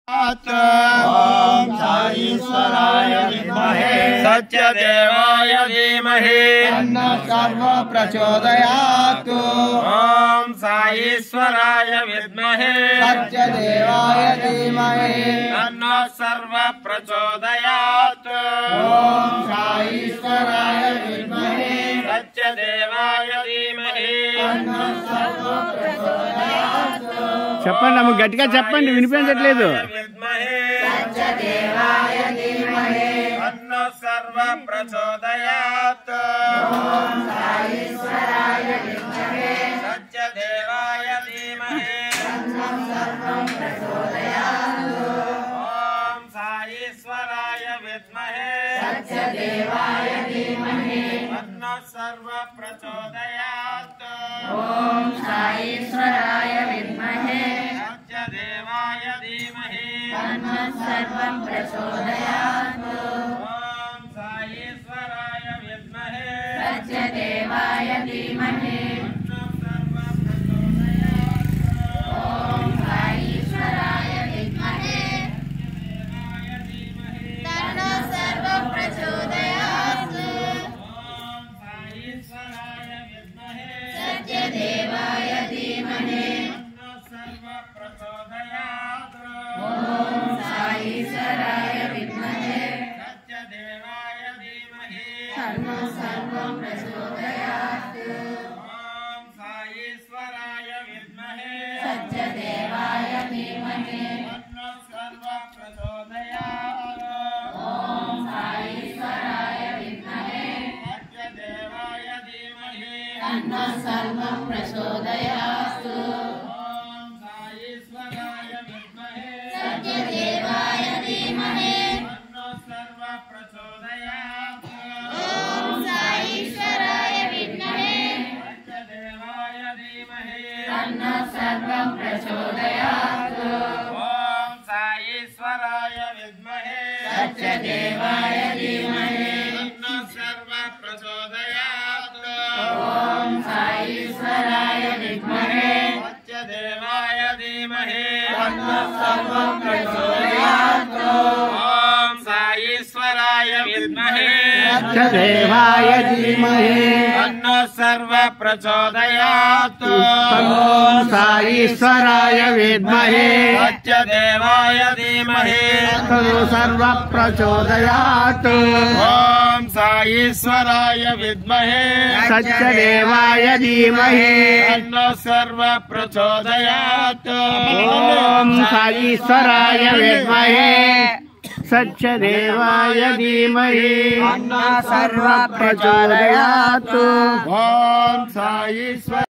ओम साईश्वराय विद्महे सत्यदेवाय धीमहि तन्नो सर्व प्रचोदयात्। ओम साईश्वराय विद्महे सत्यदेवाय धीमहि तन्नो सर्व प्रचोदयात्। ओम साईश्वराय विद्महे सत्यदेवाय धीमहि तन्नो सर्व प्रचोदयात्। చెప్పండి అమ్మ, గట్టిగా చెప్పండి, వినిపించట్లేదు. सत्यदेवाय धीमहि तन्नो सर्व प्रचोदयात्। ओम साईश्वराय विद्महे सत्यदेवाय धीमहि तन्नो सर्व प्रचोदयात्। ओम साईश्वराय विद्महे सत्यदेवाय धीमहि तन्नो सर्व प्रचोदयात्। ओम साईश्वराय विद्महे सत्यदेवाय धीमहि तन्नो सर्व प्रचोदयात्। ओम साईश्वराय विद्महे सत्यदेवाय धीमहि तन्नो सर्व प्रचोदयात्। ओम साईश्वराय विद्महे तन्नो सर्व प्रचोदयात्। ओम साईश्वराय विद्महे सत्यदेवाय धीमहि तन्नो सर्व प्रचोदयात्। ओम साईश्वराय विद्महे सत्यदेवाय धीमहि तन्नो सर्व प्रचोदयात्। ओम साईश्वराय विद्महे सत्यदेवाय धीमहि तन्नो सर्व प्रचोदयात्। ओम साईश्वराय विद्महे सत्यदेवाय धीमहि तन्नो सर्व प्रचोदयात्। ओम साईश्वराय विद्महे सत्यदेवाय धीमहि तन्नो सर्व प्रचोदयात्। ओम साईश्वराय विद्महे सत्यदेवाय धीमहि तन्नो सर्व प्रचोदयात्। ओम साईश्वराय विद्महे सत्यदेवाय धीमहि तन्नो सर्व प्रचोदयात्। ओम साईश्वराय विद्महे सत्यदेवाय धीमहि तन्नो सर्व प्रचोदयात्। ओम साईश्वराय विद्महे सत्यदेवाय धीमहि तन्नो सर्व प्रचोदयात्। ओम साईश्वराय विद्महे सत्यदेवाय धीमहि तन्नो सर्व प्रचोदयात्। ओम साईश्वराय विद्महे सत्यदेवाय धीमहि तन्नो सर्व प्रचोदयात्। ओम साईश्वराय विद्महे सत्यदेवाय धीमहि तन्नो सर्व प्रचोदयात्। ओम साईश्वर